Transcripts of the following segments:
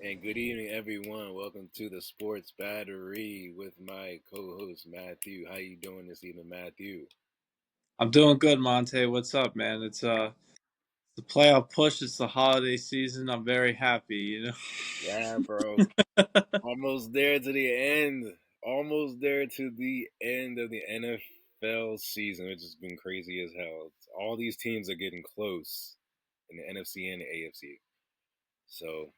And good evening, everyone. Welcome to the Sports Battery with my co-host Matthew. How you doing this evening, Matthew? I'm doing good, Monte. What's up, man? It's the playoff push. It's the holiday season. I'm very happy. Yeah, bro. Almost there to the end. Almost there to the end of the NFL season, which has been crazy as hell. All these teams are getting close in the NFC and the AFC. So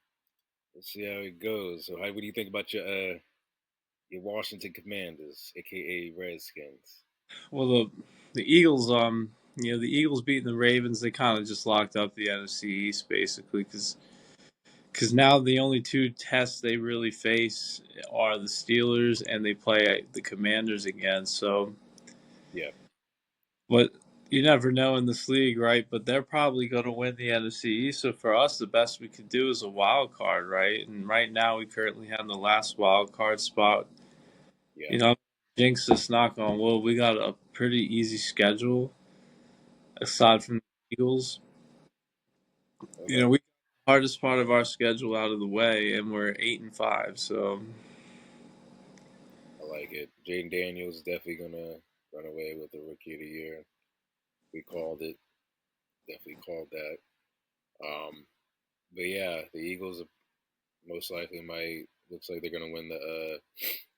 let's see how it goes. So, what do you think about your Washington Commanders, aka Redskins? Well, the Eagles, the Eagles beating the Ravens. They kind of just locked up the NFC East basically because now the only two tests they really face are the Steelers and they play the Commanders again. So, Yeah, but you never know in this league, right? But they're probably going to win the NFC East. So for us, the best we could do is a wild card, right? And right now, we currently have the last wild card spot. yeah. You know, jinx this, knock on wood. We got a pretty easy schedule aside from the Eagles. Okay. We got the hardest part of our schedule out of the way, and we're 8-5. So I like it. Jaden Daniels is definitely gonna run away with the Rookie of the Year. We called it. Definitely called that. Um, but yeah, the Eagles most likely might. Looks like they're gonna win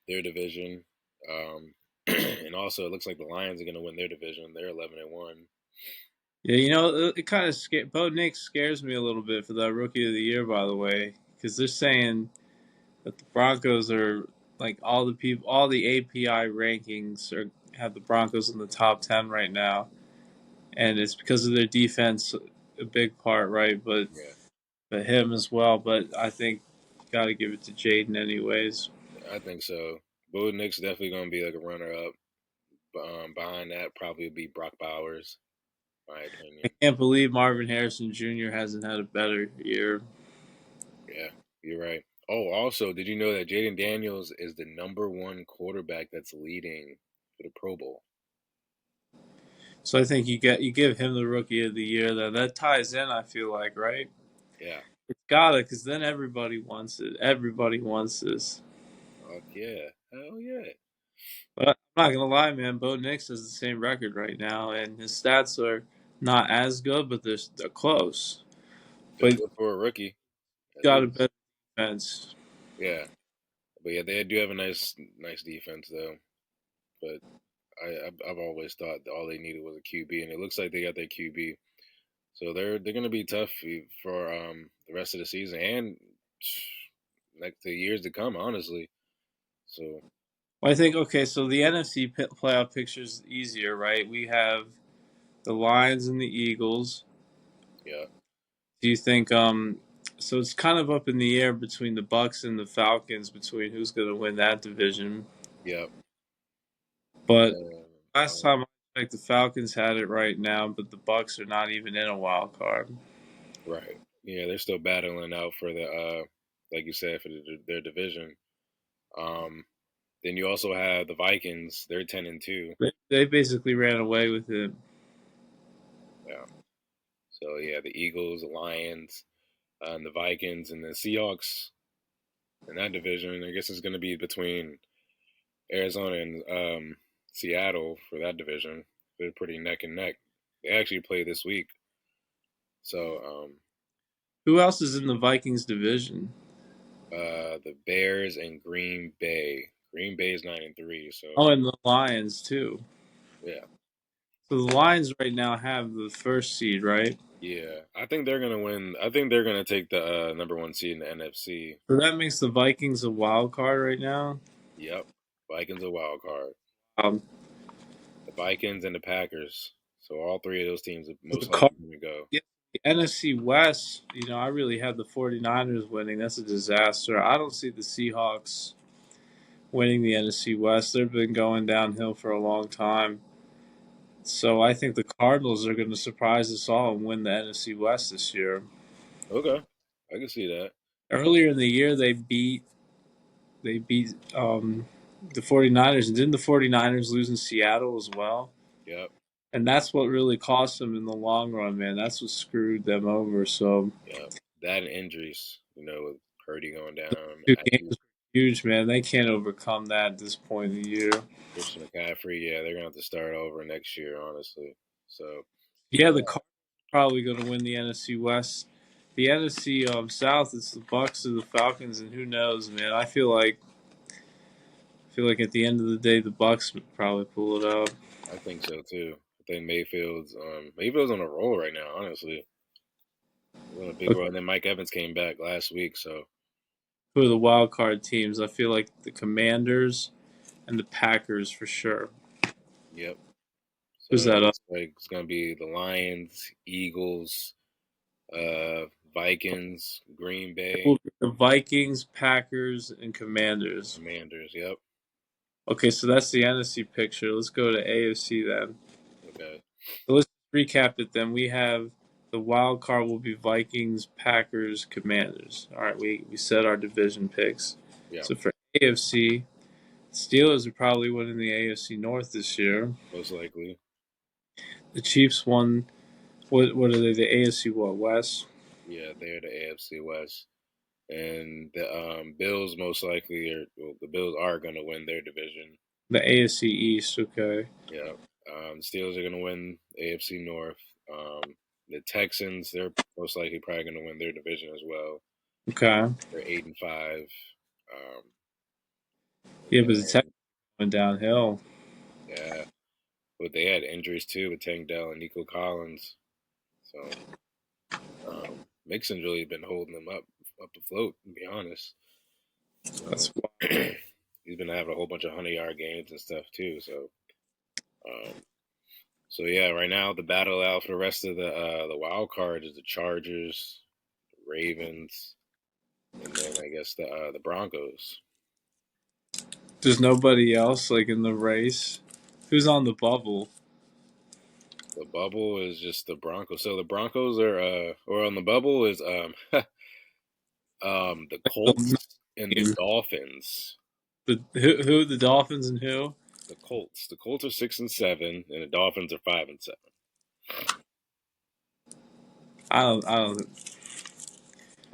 their division. Um, and also, it looks like the Lions are gonna win their division. They're 11-1. yeah, it kind of Bo Nix scares me a little bit for that Rookie of the Year, by the way, because they're saying that the Broncos are like all the API rankings have the Broncos in the top 10 right now, and it's because of their defense, a big part, right? Yeah, But him as well. But I think you got to give it to Jaden anyways. I think so. Bo Nick's definitely gonna be like a runner up. Behind that, probably would be Brock Bowers, my I opinion. can't believe Marvin Harrison Jr. hasn't had a better year. Yeah, you're right. Oh, also, did you know that Jaden Daniels is the number one quarterback that's leading for the Pro Bowl? So I think you give him the Rookie of the Year. That ties in. I feel like, right. Yeah. It's gotta, because then everybody wants it. Everybody wants this. Fuck yeah. Hell yeah. But I'm not gonna lie, man. Bo Nix has the same record right now, and his stats are not as good, but they're close. Still But good for a rookie, at got a least. better defense. Yeah. But yeah, they do have a nice defense though. But I've always thought that all they needed was a QB, and it looks like they got their QB. So they're gonna be tough for the rest of the season and like the years to come, honestly. So Well, I think okay. So the NFC playoff picture is easier, right? We have the Lions and the Eagles. yeah, Do you think so it's kind of up in the air between the Bucks and the Falcons between who's going to win that division. yeah. But Uh, last um, time I checked, the Falcons had it right now, but the Bucks are not even in a wild card. right. Yeah, they're still battling out for like you said, for their division. Um, then you also have the Vikings. They're 10-2. They basically ran away with it. Yeah. So yeah, the Eagles, the Lions, and the Vikings, and the Seahawks in that division. I guess it's going to be between Arizona and Seattle for that division. They're pretty neck and neck. They actually play this week. So Who else is in the Vikings division? the Bears and Green Bay. Green Bay is 9-3. So Oh, and the Lions too. yeah, So the Lions right now have the first seed, right? yeah. I think they're gonna win. I think they're gonna take the number one seed in the NFC. So that makes the Vikings a wild card right now. Yep. Vikings a wild card. Um, The Vikings and the Packers. So all three of those teams are the most Card- likely going to go. yeah, the NFC West, I really had the 49ers winning. That's a disaster. I don't see the Seahawks winning the NFC West. They've been going downhill for a long time. So I think the Cardinals are going to surprise us all and win the NFC West this year. Okay, I can see that. Earlier in the year, they beat the 49ers, and didn't the 49ers lose in Seattle as well? Yep, And that's what really cost them in the long run, man. That's what screwed them over. So yep. That and injuries, with Purdy going down. Two Ayuk, games are huge, man. They can't overcome that at this point in the year. Christian McCaffrey. Yeah, they're gonna have to start over next year, honestly. So Yeah, the Cardinals are probably going to win the NFC West. The NFC South is the Bucks or the Falcons, and who knows, man. I feel like at the end of the day, the Bucks would probably pull it out. I think so too. I think Mayfield's on a roll right now. Honestly, he's on a big Okay, roll. And then Mike Evans came back last week, so who are the wild card teams? I feel like the Commanders and the Packers for sure. yep. So Who's it that up? looks like it's gonna be the Lions, Eagles, Vikings, Green It will Bay, be the Vikings, Packers, and Commanders. Commanders. Yep. Okay, so that's the NFC picture. Let's go to AFC then. Okay. So let's recap it then. We have the wild card will be Vikings, Packers, Commanders. All right, we set our division picks. Yeah. So for AFC, Steelers are probably winning the AFC North this year. Most likely. The Chiefs won. What are they? The AFC what West? Yeah, they're the AFC West, and the Bills most likely are. Well, the Bills are gonna win their division. The AFC East. Okay. Yeah. Steelers are going to win AFC North. The Texans, they're most likely probably going to win their division as well. Okay. They're 8-5. Yeah, And but the then, Texans went downhill. yeah, but they had injuries too with Tank Dell and Nico Collins. So Mixon's really been holding them up to float, to be honest. That's He's been having a whole bunch of 100-yard games and stuff too. Um, So yeah, right now the battle out for the rest of the wild card is the Chargers, the Ravens, and then I guess the Broncos. There's nobody else like in the race. Who's on the bubble? The bubble is just the Broncos. So the Broncos are or on the bubble is the The, Colts and the Dolphins. who the Dolphins and who? The Colts. The Colts are 6-7, and the Dolphins are 5-7. I don't.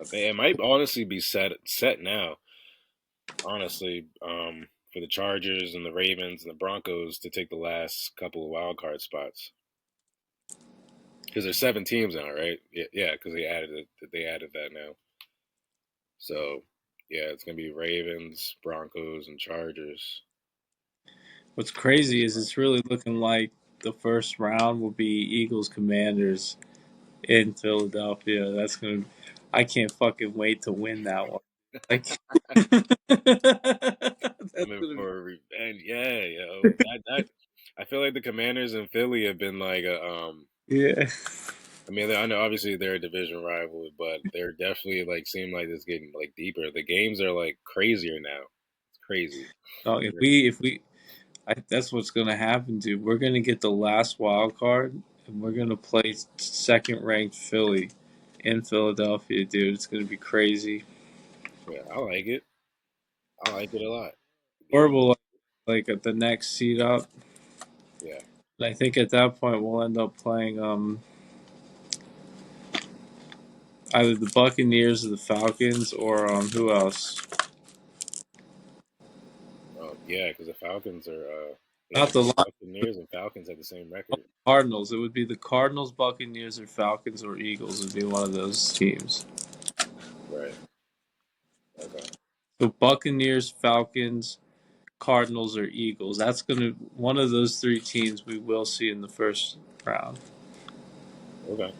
Okay, it might honestly be set now. Honestly, for the Chargers and the Ravens and the Broncos to take the last couple of wild card spots because there's 7 teams now, right? Yeah, because they added it. They added that now. So yeah, it's gonna be Ravens, Broncos, and Chargers. What's crazy is it's really looking like the first round will be Eagles Commanders in Philadelphia. That's gonna. I can't fucking wait to win that one. Like, that's Coming gonna be. for revenge, yeah, yo. That I feel like the Commanders in Philly have been like a Yeah. I mean, I know obviously they're a division rival, but they're definitely like seem like it's getting like deeper. The games are like crazier now. It's crazy. Oh, that's what's gonna happen, dude. We're gonna get the last wild card, and we're gonna play second ranked Philly in Philadelphia, dude. It's gonna be crazy. Yeah, I like it. I like it a lot. To be Or honest. we'll like at the next seed up. Yeah. And I think at that point we'll end up playing either the Buccaneers or the Falcons or who else? Yeah, because the Falcons are yeah, Not the Buccaneers and Falcons have the same record. Cardinals. It would be the Cardinals, Buccaneers, or Falcons or Eagles would be one of those teams. Right. Okay. So Buccaneers, Falcons, Cardinals, or Eagles. That's gonna one of those 3 teams we will see in the first round. Okay.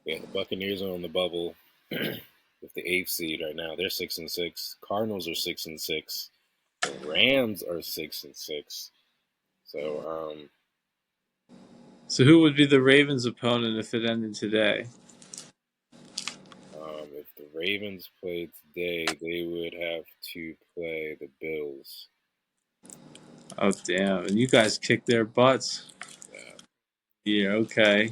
Yeah, the Buccaneers are on the bubble with the 8th seed right now. They're 6-6. Cardinals are 6-6. The Rams are 6-6. So So who would be the Ravens' opponent if it ended today? if the Ravens played today, they would have to play the Bills. Oh damn! And you guys kicked their butts. Yeah. Yeah. Okay.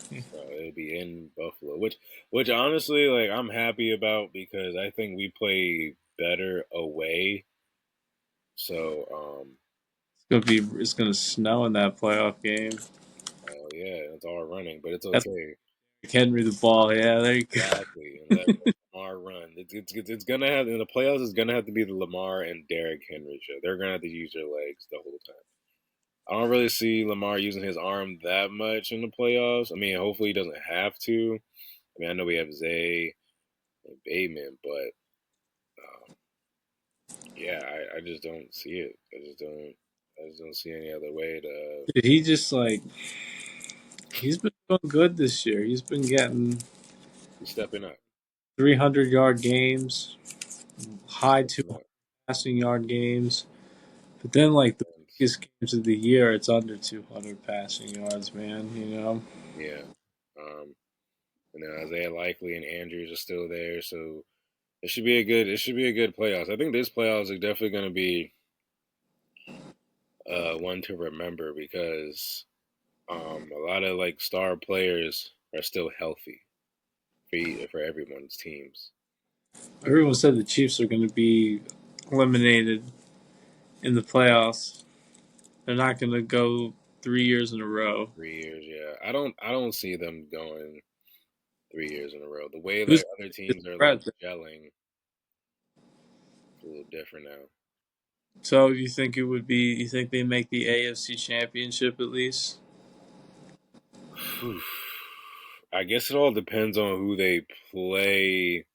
So it'll be in Buffalo, which honestly, like I'm happy about because I think we play better away. So It's gonna snow in that playoff game. yeah, it's all running, but it's That's okay. Henry the ball. Yeah, there you go. Exactly, and that's our run. It's gonna have in the playoffs. It's gonna have to be the Lamar and Derrick Henry show. They're gonna have to use their legs the whole time. I don't really see Lamar using his arm that much in the playoffs. I mean, hopefully he doesn't have to. I mean, I know we have Zay and Bateman, but yeah, I just don't see it. I just don't see any other way to Dude, he's been doing good this year. He's been getting be stepping up. 300-yard games, high Stepping 200 up. passing yard games. But then, like, the And, biggest games of the year, it's under 200 passing yards, man, you know? yeah. Um, Isaiah Likely and Andrews are still there, so it should be a good playoffs. I think this playoffs are definitely going to be one to remember because a lot of like star players are still healthy for everyone's teams. Everyone said the Chiefs are going to be eliminated in the playoffs. They're not going to go 3 years in a row. 3 years, yeah. I don't see them going 3 years in a row. The way Who's that other the teams are like threat? gelling, it's a little different now. So you think it would be? You think they make the AFC Championship at least? I guess it all depends on who they play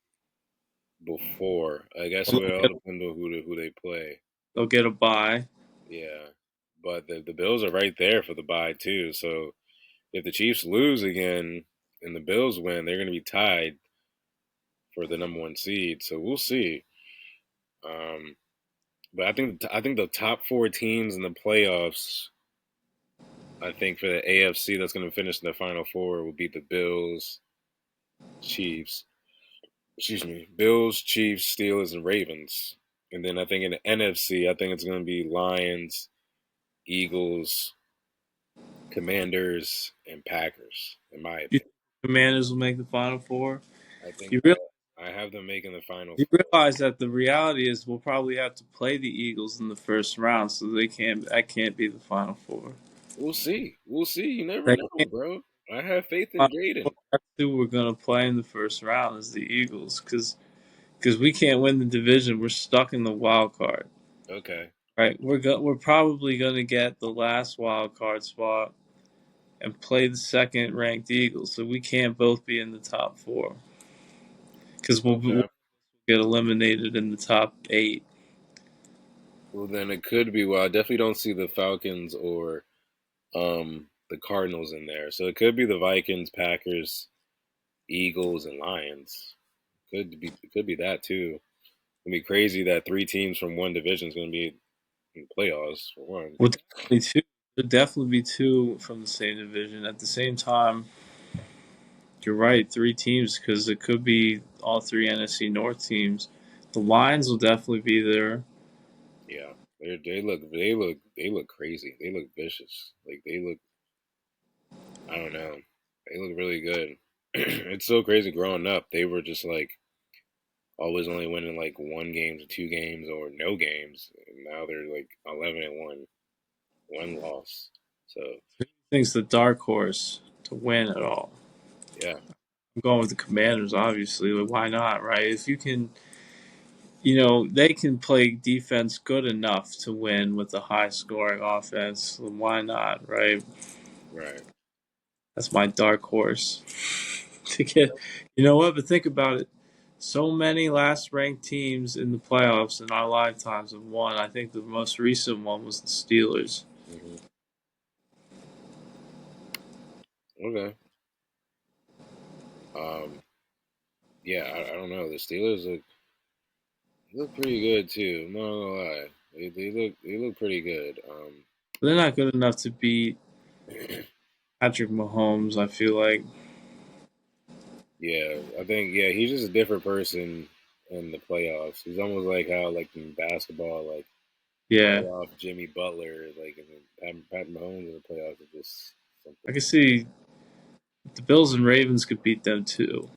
before. I guess it They'll would all get, depend on who they play. they'll get a bye. Yeah, but the Bills are right there for the bye too. So if the Chiefs lose again and the Bills win, they're going to be tied for the number one seed. So we'll see. Um, but I think the top four teams in the playoffs, I think for the AFC that's going to finish in the final four will be the Bills, Chiefs. Excuse me, Bills, Chiefs, Steelers, and Ravens. And then I think in the NFC, I think it's going to be Lions, Eagles, Commanders, and Packers. In my You opinion, think the Commanders will make the Final Four? I think You realize, I have them making the final you four. realize that the reality is we'll probably have to play the Eagles in the first round, so they can't. That can't be the Final Four. We'll see. We'll see. You never They know, can't. bro. I have faith in Final Four. Jaden. That's who we're gonna play in the first round is the Eagles, because we can't win the division. We're stuck in the wild card. Okay. Right, we're probably gonna get the last wild card spot and play the second ranked Eagles, so we can't both be in the top four because we'll Okay. get eliminated in the top eight. Well, then it could be. Well, I definitely don't see the Falcons or the Cardinals in there. So it could be the Vikings, Packers, Eagles, and Lions. It could be that too. It'd be crazy that three teams from one division is going to be in the playoffs for one. Well, definitely two. There'll definitely be two from the same division at the same time. You're right, three teams because it could be all three NFC North teams. The Lions will definitely be there. Yeah, they look crazy. They look vicious. Like they look. I don't know. They look really good. It's so crazy growing up. They were just like always only winning like one games or two games or no games. And now they're like 11-1, one loss. So Who thinks the dark horse to win at all? yeah, I'm going with the Commanders, obviously. But why not, right? If you can, they can play defense good enough to win with a high scoring offense. Then why not, right? right. That's my dark horse to get. You know what? But think about it. So many last ranked teams in the playoffs in our lifetimes have won. I think the most recent one was the Steelers. Hmm. Okay. Um. Yeah, I don't know. The Steelers look pretty good too. I'm not gonna lie. They look pretty good. They're not good enough to beat Patrick Mahomes, I feel like. Yeah, I think he's just a different person in the playoffs. He's almost like how like in basketball, like Yeah. playoff Jimmy Butler, like in Pat Mahomes in the playoffs is just I something. can see the Bills and Ravens could beat them too.